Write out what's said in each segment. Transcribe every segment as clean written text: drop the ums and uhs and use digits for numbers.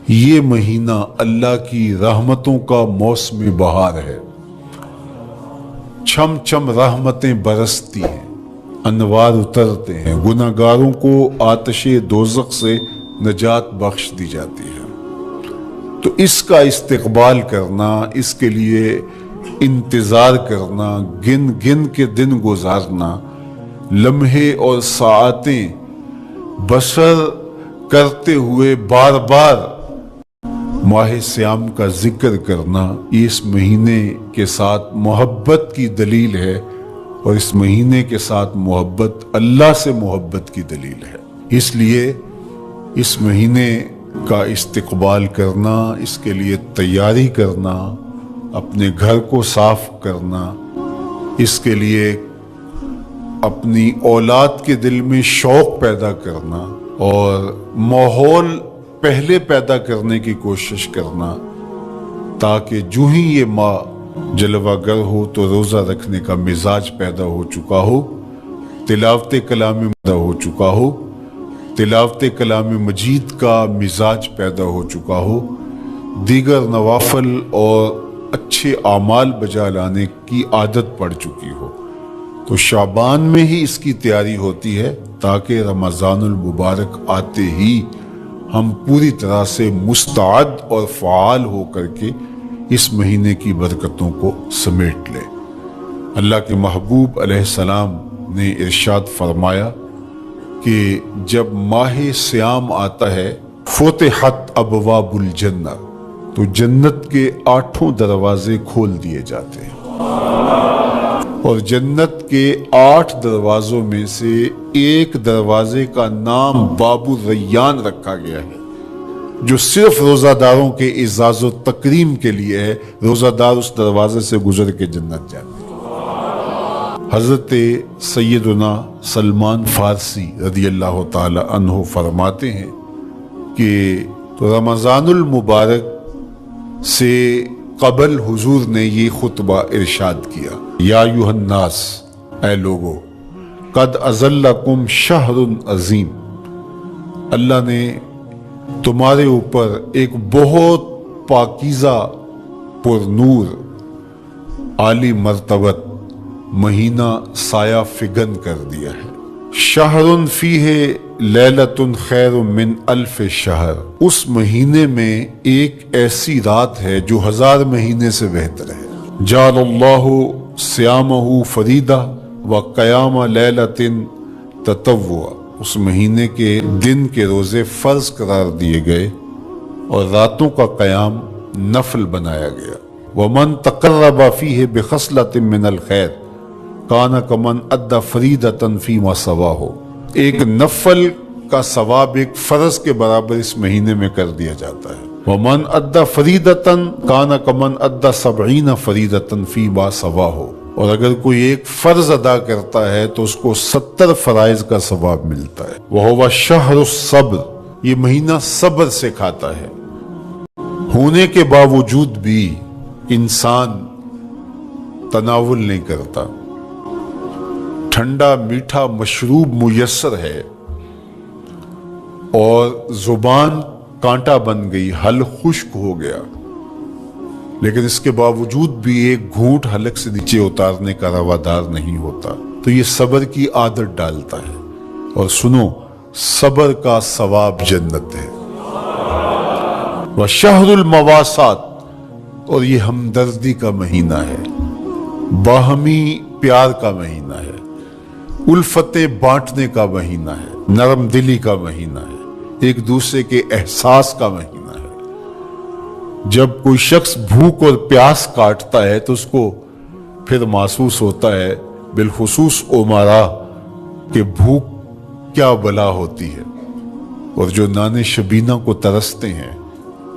یہ مہینہ اللہ کی رحمتوں کا موسم بہار ہے۔ چھم چھم رحمتیں برستی ہیں، انوار اترتے ہیں، گناہگاروں کو آتش دوزخ سے نجات بخش دی جاتی ہے۔ تو اس کا استقبال کرنا، اس کے لیے انتظار کرنا، گن گن کے دن گزارنا، لمحے اور ساعتیں بسر کرتے ہوئے بار بار ماہ سیام کا ذکر کرنا، اس مہینے کے ساتھ محبت کی دلیل ہے، اور اس مہینے کے ساتھ محبت اللہ سے محبت کی دلیل ہے۔ اس لیے اس مہینے کا استقبال کرنا، اس کے لیے تیاری کرنا، اپنے گھر کو صاف کرنا، اس کے لیے اپنی اولاد کے دل میں شوق پیدا کرنا اور ماحول پہلے پیدا کرنے کی کوشش کرنا، تاکہ جو ہی یہ ماہ جلوہ گر ہو تو روزہ رکھنے کا مزاج پیدا ہو چکا ہو، تلاوت کلام پیدا ہو چکا ہو، تلاوت کلام مجید کا مزاج پیدا ہو چکا ہو، دیگر نوافل اور اچھے اعمال بجا لانے کی عادت پڑ چکی ہو۔ تو شعبان میں ہی اس کی تیاری ہوتی ہے، تاکہ رمضان المبارک آتے ہی ہم پوری طرح سے مستعد اور فعال ہو کر کے اس مہینے کی برکتوں کو سمیٹ لیں۔ اللہ کے محبوب علیہ السلام نے ارشاد فرمایا کہ جب ماہ سیام آتا ہے فتحت ابواب الجنہ، تو جنت کے 8 دروازے کھول دیے جاتے ہیں، اور جنت کے 8 دروازوں میں سے ایک دروازے کا نام باب الریان رکھا گیا ہے، جو صرف روزہ داروں کے اعزاز و تکریم کے لیے ہے۔ روزہ دار اس دروازے سے گزر کے جنت جاتے ہیں۔ حضرت سیدنا سلمان فارسی رضی اللہ تعالی عنہ فرماتے ہیں کہ رمضان المبارک سے قبل حضور نے یہ خطبہ ارشاد کیا، یا ایھا الناس، اے لوگو، قد اظلکم شہر عظیم، اللہ نے تمہارے اوپر ایک بہت پاکیزہ پر نور عالی مرتبت مہینہ سایہ فگن کر دیا ہے۔ شہر فیہ لیلۃ خیر من الف شہر، اس مہینے میں ایک ایسی رات ہے جو 1000 مہینے سے بہتر ہے۔ جعل اللہ صیامہ فریدہ و قیام لیلۃ تطوع، اس مہینے کے دن کے روزے فرض قرار دیے گئے اور راتوں کا قیام نفل بنایا گیا۔ ومن تقرب فیہ بخصلۃ من الخیر کان کمن ادى فریدۃ فیما سواہ، ایک نفل کا ثواب ایک فرض کے برابر اس مہینے میں کر دیا جاتا ہے۔ ومن ادى فریدۃ کان کمن ادى 70 فریدۃ فیما سواہ، اور اگر کوئی ایک فرض ادا کرتا ہے تو اس کو 70 فرائض کا ثواب ملتا ہے۔ وہو شہر الصبر، یہ مہینہ صبر سے کھاتا ہے، ہونے کے باوجود بھی انسان تناول نہیں کرتا۔ ٹھنڈا میٹھا مشروب میسر ہے اور زبان کانٹا بن گئی، حل خشک ہو گیا، لیکن اس کے باوجود بھی ایک گھونٹ حلق سے نیچے اتارنے کا روادار نہیں ہوتا، تو یہ صبر کی عادت ڈالتا ہے۔ اور سنو، صبر کا ثواب جنت ہے۔ وشہر المواسات، اور یہ ہمدردی کا مہینہ ہے، باہمی پیار کا مہینہ ہے، الفتیں بانٹنے کا مہینہ ہے، نرم دلی کا مہینہ ہے، ایک دوسرے کے احساس کا مہینہ ہے۔ جب کوئی شخص بھوک اور پیاس کاٹتا ہے تو اس کو پھر محسوس ہوتا ہے، بالخصوص امراء، کہ بھوک کیا بلا ہوتی ہے، اور جو نان شبینہ کو ترستے ہیں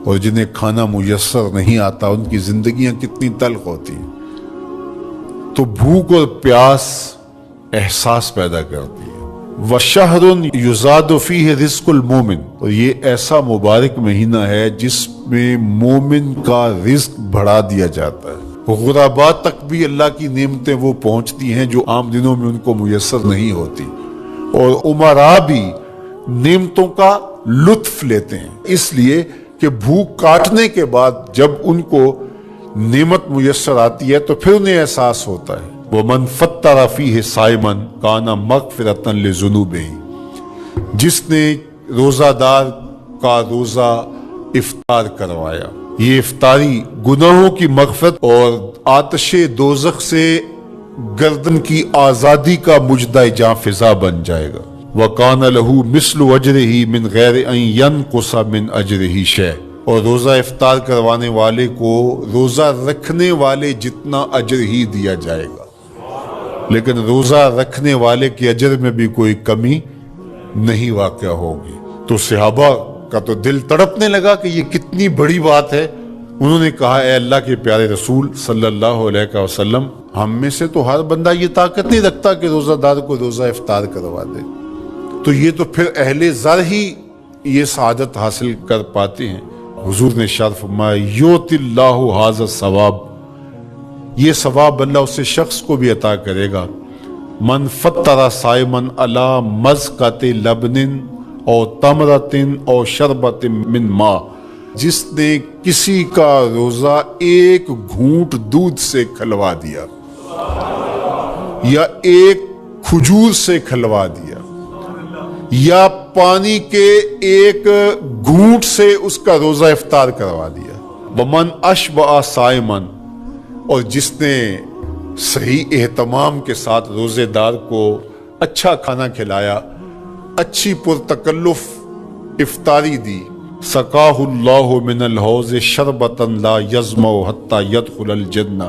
اور جنہیں کھانا میسر نہیں آتا، ان کی زندگیاں کتنی تلخ ہوتی ہیں۔ تو بھوک اور پیاس احساس پیدا کرتی ہے۔ وشہر یزاد فیہ رزق المومن، اور یہ ایسا مبارک مہینہ ہے جس میں مومن کا رزق بڑھا دیا جاتا ہے۔ غرباء تک بھی اللہ کی نعمتیں وہ پہنچتی ہیں جو عام دنوں میں ان کو میسر نہیں ہوتی، اور امراء بھی نعمتوں کا لطف لیتے ہیں۔ اس لیے کہ بھوک کاٹنے کے بعد جب ان کو نعمت میسر آتی ہے تو پھر انہیں احساس ہوتا ہے وَمَنْ فَطَّرَ فِيهِ صَائِمًا كَانَ مَغْفِرَةً لِذُنُوبِهِ، جس نے روزہ دار کا روزہ افطار کروایا، یہ افطاری گناہوں کی مغفرت اور آتش دوزخ سے گردن کی آزادی کا مجدہ جاں فضا بن جائے گا۔ وَقَانَ لَهُ مِثْلُ أَجْرِهِ مِنْ غَيْرِ أَنْ يَنْقُصَ مِنْ أَجْرِهِ شَيْءٌ، اور روزہ افطار کروانے والے کو روزہ رکھنے والے جتنا اجر ہی دیا جائے گا، لیکن روزہ رکھنے والے کے اجر میں بھی کوئی کمی نہیں واقع ہوگی۔ تو صحابہ کا تو دل تڑپنے لگا کہ یہ کتنی بڑی بات ہے۔ انہوں نے کہا اے اللہ کے پیارے رسول صلی اللہ علیہ وسلم، ہم میں سے تو ہر بندہ یہ طاقت نہیں رکھتا کہ روزہ دار کو روزہ افطار کروا دے، تو یہ تو پھر اہل زر ہی یہ سعادت حاصل کر پاتے ہیں۔ حضور نے ارشاد فرمایا یؤتی اللہ ھذا الثواب، یہ ثواب اللہ اسے شخص کو بھی عطا کرے گا۔ من فطر صائما علی مزقۃ لبن او تمرۃ او شربۃ من ماء، جس نے کسی کا روزہ ایک گھونٹ دودھ سے کھلوا دیا یا ایک کھجور سے کھلوا دیا یا پانی کے ایک گھونٹ سے اس کا روزہ افطار کروا دیا۔ ومن اشبع صائما، اور جس نے صحیح اہتمام کے ساتھ روزے دار کو اچھا کھانا کھلایا، اچھی پرتکلف افطاری دی، سقاہ اللہ من الحوض شربۃ لا یظمأ حتی یدخل الجنہ،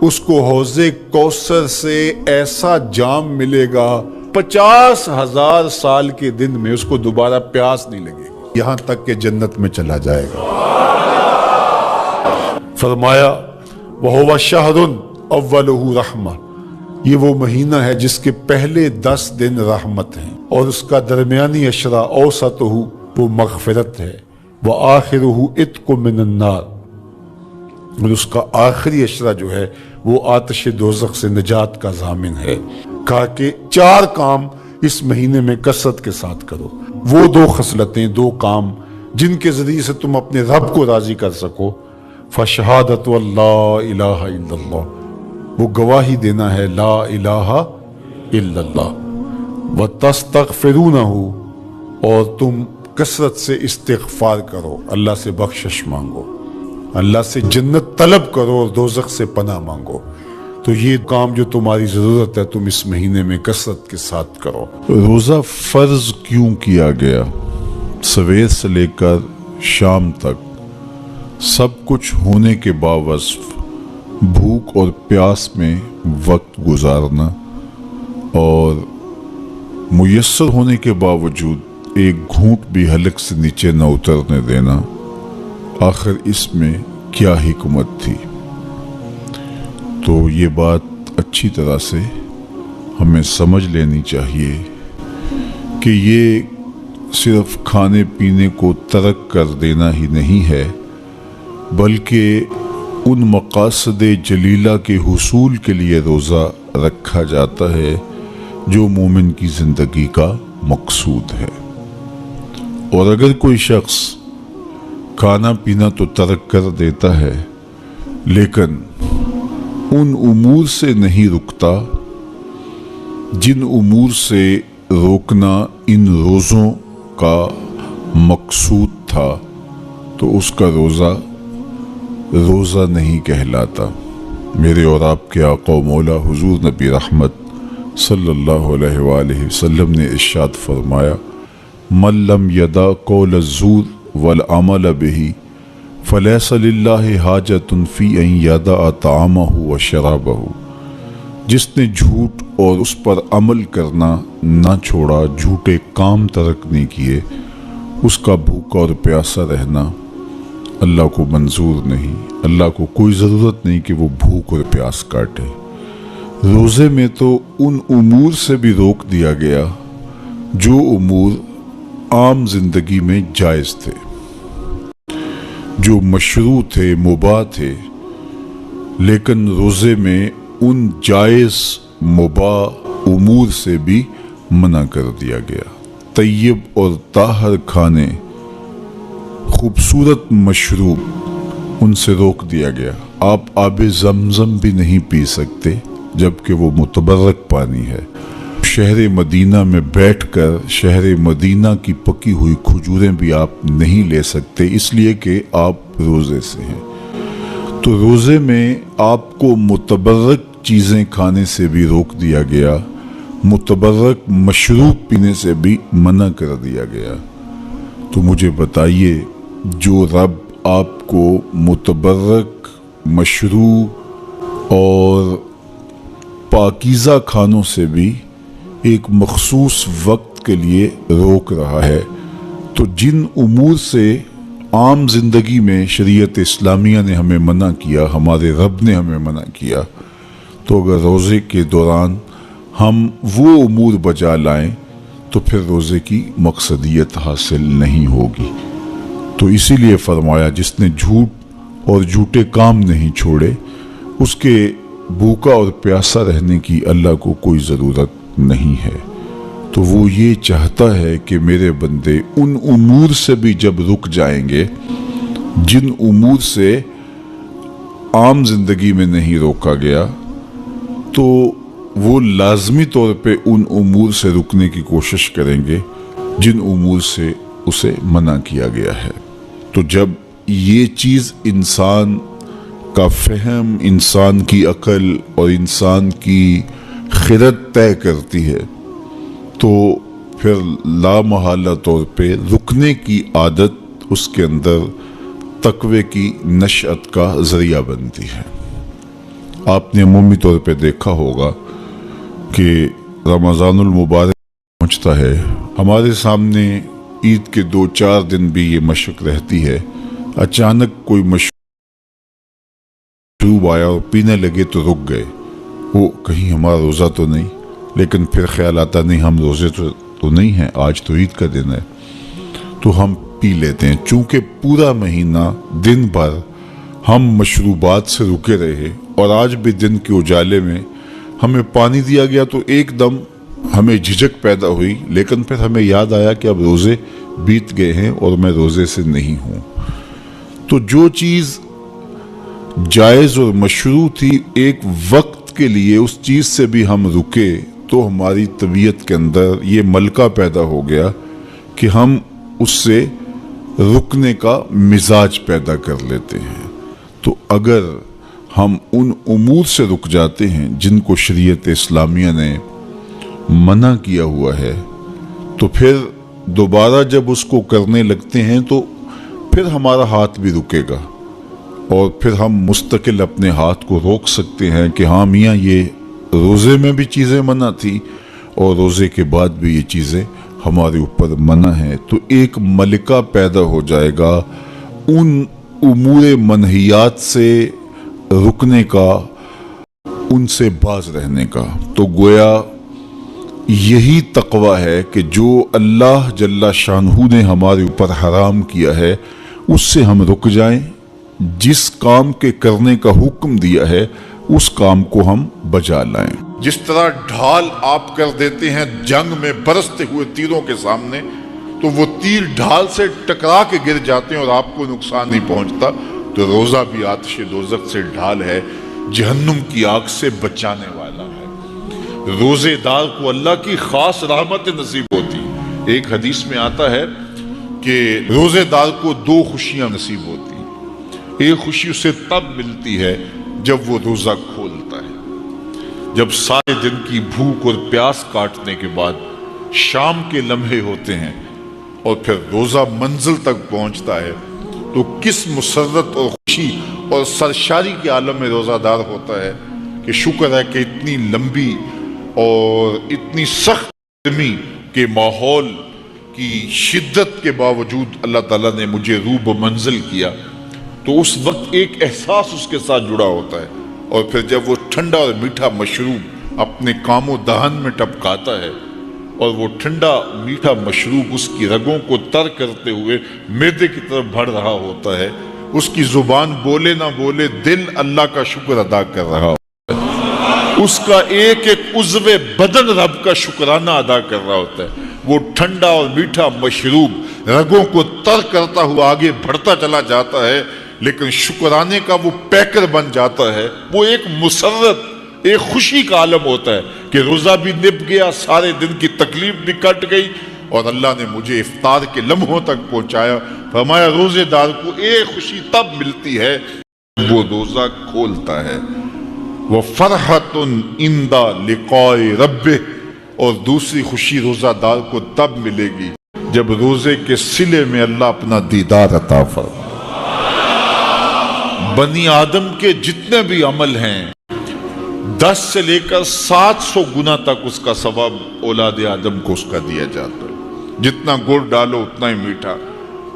اس کو حوض کوثر سے ایسا جام ملے گا 50,000 سال کے دن میں اس کو دوبارہ پیاس نہیں لگے گی، یہاں تک کہ جنت میں چلا جائے گا۔ فرمایا وَهُوَ شَهْرٌ أَوَّلُهُ رَحْمَةٌ، یہ وہ مہینہ ہے جس کے پہلے 10 دن رحمت ہیں، اور اس کا درمیانی عشرہ اوسطہ وہ مغفرت ہے، وَآخِرُهُ عِتْقٌ مِّنَ النَّارِ، اور اس کا آخری عشرہ جو ہے وہ آتش دوزخ سے نجات کا ضامن ہے۔ کہا کہ 4 کام اس مہینے میں کثرت کے ساتھ کرو، وہ 2 خصلتیں، 2 کام جن کے ذریعے سے تم اپنے رب کو راضی کر سکو۔ فشہادت اللہ الہ الا اللہ، وہ گواہی دینا ہے لا الہ الا اللہ، وتستغفرونہ، اور تم کثرت سے استغفار کرو، اللہ سے بخشش مانگو، اللہ سے جنت طلب کرو اور دوزخ سے پناہ مانگو۔ تو یہ کام جو تمہاری ضرورت ہے تم اس مہینے میں کثرت کے ساتھ کرو۔ روزہ فرض کیوں کیا گیا؟ سویر سے لے کر شام تک سب کچھ ہونے کے باوصف بھوک اور پیاس میں وقت گزارنا اور میسر ہونے کے باوجود ایک گھونٹ بھی حلق سے نیچے نہ اترنے دینا، آخر اس میں کیا حکمت تھی؟ تو یہ بات اچھی طرح سے ہمیں سمجھ لینی چاہیے کہ یہ صرف کھانے پینے کو ترک کر دینا ہی نہیں ہے، بلکہ ان مقاصد جلیلہ کے حصول کے لیے روزہ رکھا جاتا ہے جو مومن کی زندگی کا مقصود ہے۔ اور اگر کوئی شخص کھانا پینا تو ترک کر دیتا ہے لیکن ان امور سے نہیں رکتا جن امور سے روکنا ان روزوں کا مقصود تھا، تو اس کا روزہ نہیں کہلاتا۔ میرے اور آپ کے آقا و مولا حضور نبی رحمت صلی اللہ علیہ وآلہ وسلم نے ارشاد فرمایا من لم یدع قول الزور والعمل به فلیس للہ حاجۃ فی ان یدع طعامہ وشرابہ، جس نے جھوٹ اور اس پر عمل کرنا نہ چھوڑا، جھوٹے کام ترک نہیں کیے، اس کا بھوکا اور پیاسا رہنا اللہ کو منظور نہیں۔ اللہ کو کوئی ضرورت نہیں کہ وہ بھوک اور پیاس کاٹے۔ روزے میں تو ان امور سے بھی روک دیا گیا جو امور عام زندگی میں جائز تھے، جو مشروع تھے، مباح تھے، لیکن روزے میں ان جائز مباح امور سے بھی منع کر دیا گیا۔ طیب اور طاہر کھانے खूबसूरत मशरूब उनसे रोक दिया गया। आप आब जमजम भी नहीं पी सकते जबकि वो मुतबर्रक पानी है। शहर मदीना में बैठकर शहर मदीना की पकी हुई खजूरें भी आप नहीं ले सकते, इसलिए कि आप रोज़े से हैं। तो रोज़े में आपको मुतबर्रक चीज़ें खाने से भी रोक दिया गया, मुतबर्रक मशरूब पीने से भी मना कर दिया गया। तो मुझे बताइए, जो रब आपको मुतबर्रक मशरूब और पाकीज़ा खानों से भी एक मखसूस वक्त के लिए रोक रहा है, तो जिन उमूर से आम जिंदगी में शरीयत इस्लामिया ने हमें मना किया, हमारे रब ने हमें मना किया, तो अगर रोज़े के दौरान हम वो उमूर बजा लाएं तो फिर रोज़े की मकसदियत हासिल नहीं होगी। तो इसीलिए फरमाया, जिसने झूठ और झूठे काम नहीं छोड़े उसके भूखा और प्यासा रहने की अल्लाह को कोई ज़रूरत नहीं है। तो वो ये चाहता है कि मेरे बंदे उन उमूर से भी जब रुक जाएंगे जिन उमूर से आम जिंदगी में नहीं रोका गया, तो वो लाजमी तौर पे उन उमूर से रुकने की कोशिश करेंगे जिन उमूर से उसे मना किया गया है। तो जब ये चीज़ इंसान का फहम, इंसान की अकल और इंसान की खिरत तय करती है, तो फिर लामहला तौर पे रुकने की आदत उसके अंदर तकवे की नशअत का ज़रिया बनती है। आपने अमूमी तौर पे देखा होगा कि रमज़ानुल मुबारक पहुँचता है, हमारे सामने ईद के 2-4 दिन भी ये मशक रहती है, अचानक कोई मशरूब आया और पीने लगे तो रुक गए। वो कहीं हमारा रोज़ा तो नहीं, लेकिन फिर ख्याल आता नहीं हम रोज़े तो नहीं हैं, आज तो ईद का दिन है, तो हम पी लेते हैं। चूँकि पूरा महीना दिन भर हम मशरूबात से रुके रहे और आज भी दिन के उजाले में हमें पानी दिया गया तो एकदम हमें झिझक पैदा हुई, लेकिन फिर हमें याद आया कि अब रोज़े बीत गए हैं और मैं रोज़े से नहीं हूँ। तो जो चीज़ जायज़ और मशरू थी, एक वक्त के लिए उस चीज़ से भी हम रुके तो हमारी तबीयत के अंदर ये मलका पैदा हो गया कि हम उससे रुकने का मिजाज पैदा कर लेते हैं। तो अगर हम उन उमूर से रुक जाते हैं जिनको शरीयत इस्लामिया ने मना किया हुआ है, तो फिर दोबारा जब उसको करने लगते हैं तो फिर हमारा हाथ भी रुकेगा और फिर हम मुस्तकिल अपने हाथ को रोक सकते हैं कि हाँ मियाँ, ये रोज़े में भी चीज़ें मना थी और रोज़े के बाद भी ये चीज़ें हमारे ऊपर मना है। तो एक मलिका पैदा हो जाएगा उन उमूर मनहियात से रुकने का, उनसे बाज रहने का। तो गोया यही तकवा है कि जो अल्लाह जल्ला शानहू ने हमारे ऊपर हराम किया है उससे हम रुक जाएं, जिस काम के करने का हुक्म दिया है उस काम को हम बजा लाएं। जिस तरह ढाल आप कर देते हैं जंग में बरसते हुए तीरों के सामने, तो वो तीर ढाल से टकरा के गिर जाते हैं और आपको नुकसान नहीं पहुंचता। तो रोजा भी आतिश दोज़ख से ढाल है, जहन्नुम की आग से बचाने वाला है। रोजेदार को अल्लाह की खास रहमत नसीब होती। एक हदीस में आता है कि रोजेदार को 2 खुशियां नसीब होती। एक खुशी उसे तब मिलती है जब वो रोजा खोलता है, जब सारे दिन की भूख और प्यास काटने के बाद शाम के लम्हे होते हैं और फिर रोजा मंजिल तक पहुंचता है, तो किस मुसर्रत और खुशी और सरशारी के आलम में रोजादार होता है कि शुक्र है कि इतनी लंबी और इतनी सख्त गर्मी के माहौल की शिद्दत के बावजूद अल्लाह ताला ने मुझे रूब मंजिल किया। तो उस वक्त एक एहसास उसके साथ जुड़ा होता है, और फिर जब वो ठंडा और मीठा मशरूब अपने कामो दहन में टपकाता है और वो ठंडा मीठा मशरूब उसकी रगों को तर करते हुए मैदे की तरफ बढ़ रहा होता है, उसकी जुबान बोले ना बोले दिल अल्लाह का शुक्र अदा कर रहा होता है, उसका एक एक उज़्वे बदन रब का शुक्राना अदा कर रहा होता है। वो ठंडा और मीठा मशरूब रगों को तर करता हुआ आगे बढ़ता चला जाता है, लेकिन शुक्राने का वो पैकर बन जाता है। वो एक मुसर्रत, एक खुशी का आलम होता है कि रोजा भी निभ गया, सारे दिन की तकलीफ भी कट गई और अल्लाह ने मुझे इफ्तार के लम्हों तक पहुंचाया। फरमाया रोजेदार को एक खुशी तब मिलती है वो रोजा खोलता है, वो फरहतुन इंदा लिकाए रब्बे, और दूसरी खुशी रोजादार को तब मिलेगी जब रोजे के सिले में अल्लाह अपना दीदार अता फरमाए। बनी आदम के जितने भी अमल हैं 10 से लेकर 700 गुना तक उसका सवाब औलाद आदम को उसका दिया जाता है। जितना गुड़ डालो उतना ही मीठा,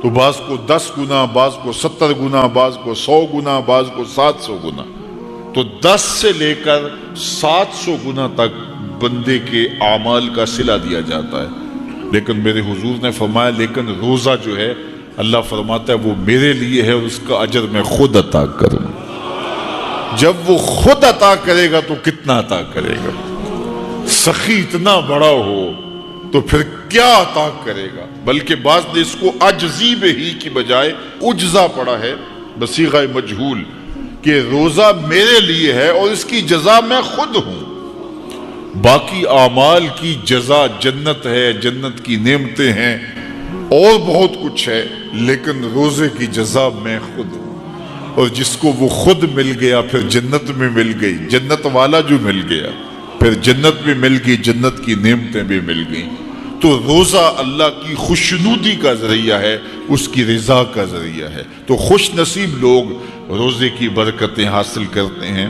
तो बाज को 10 गुना, बाज को 70 गुना, बाज को 100 गुना, बाज को 700 गुना। तो 10 से लेकर 700 गुना तक बंदे के आमाल का सिला दिया जाता है। लेकिन मेरे हुजूर ने फरमाया लेकिन रोजा जो है अल्लाह फरमाता है वो मेरे लिए है और उसका अजर मैं खुद अता करूं। जब वो खुद अता करेगा तो कितना अता करेगा? सखी इतना बड़ा हो तो फिर क्या अता करेगा? बल्कि बाज ने इसको अजजीब ही की बजाय उज्जा पड़ा है बसीगा मजहूल, कि रोजा मेरे लिए है और इसकी जजा मैं खुद हूं। बाकी आमाल की जजा जन्नत है, जन्नत की नेमतें हैं और बहुत कुछ है, लेकिन रोजे की जजा मैं खुद हूं। और जिसको वो खुद मिल गया फिर जन्नत में मिल गई, जन्नत वाला जो मिल गया फिर जन्नत भी मिल गई, जन्नत की नेमतें भी मिल गई। तो रोजा अल्लाह की खुशनुदी का जरिया है, उसकी रिजा का जरिया है। तो खुश नसीब लोग रोजे की बरकतें हासिल करते हैं।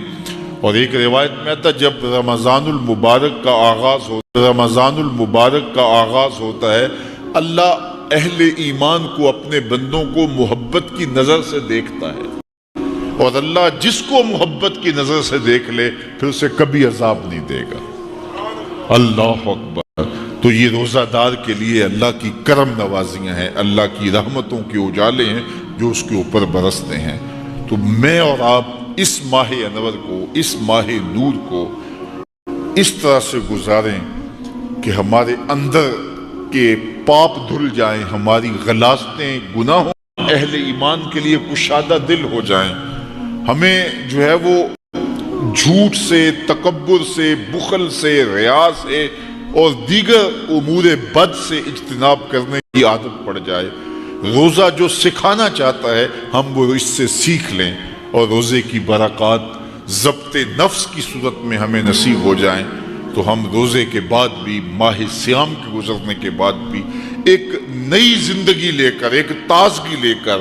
और एक रिवायत में आता जब रमजानुल मुबारक का आगाज होता है, अल्लाह अहले ईमान को, अपने बंदों को मोहब्बत की नजर से देखता है, और अल्लाह जिसको मोहब्बत की नजर से देख ले फिर उसे कभी अजाब नहीं देगा। अल्लाह अकबर। तो ये रोजादार के लिए अल्लाह की करम नवाजियां हैं, अल्लाह की रहमतों के उजाले हैं जो उसके ऊपर बरसते हैं। तो मैं और आप इस माह अनवर को, इस माह नूर को इस तरह से गुजारें कि हमारे अंदर के पाप धुल जाएं, हमारी गलास्तें गुनाहों अहले ईमान के लिए कुशादा दिल हो जाएं। हमें जो है वो झूठ से, तकब्बुर से, बुखल से, रिया से और दीगर उमूर बद से इज्तिनाब करने की आदत पड़ जाए। रोजा जो सिखाना चाहता है हम वो इससे सीख लें और रोजे की बरक़ात ज़ब्ते नफ्स की सूरत में हमें नसीब हो जाएं। तो हम रोजे के बाद भी, माह सियाम के गुजरने के बाद भी एक नई जिंदगी लेकर, एक ताजगी लेकर,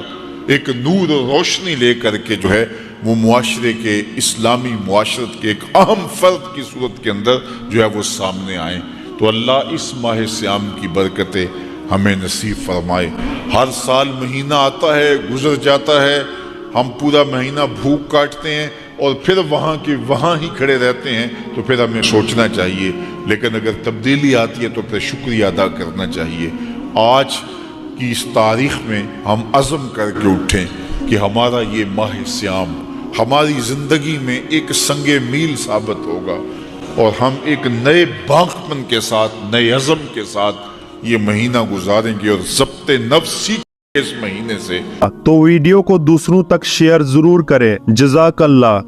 एक नूर और रोशनी लेकर के जो है वो मुआशरे के, इस्लामी मुआशरत के एक अहम फर्द की सूरत के अंदर जो है वो सामने आए। तो अल्लाह इस माह सियाम की बरकतें हमें नसीब फरमाए। हर साल महीना आता है, गुजर जाता है, हम पूरा महीना भूख काटते हैं और फिर वहाँ के वहाँ ही खड़े रहते हैं। तो फिर हमें सोचना चाहिए, लेकिन अगर तब्दीली आती है तो फिर शुक्रिया अदा करना चाहिए। आज की इस तारीख में हम अज़म करके उठें कि हमारा ये माह सियाम हमारी ज़िंदगी में एक संगे मील साबित होगा और हम एक नए बांकपन के साथ, नए अज़म के साथ ये महीना गुजारेंगे और ज़ब्ते नफ्स सीख इस महीने से। तो वीडियो को दूसरों तक शेयर जरूर करें। जज़ाकल्लाह।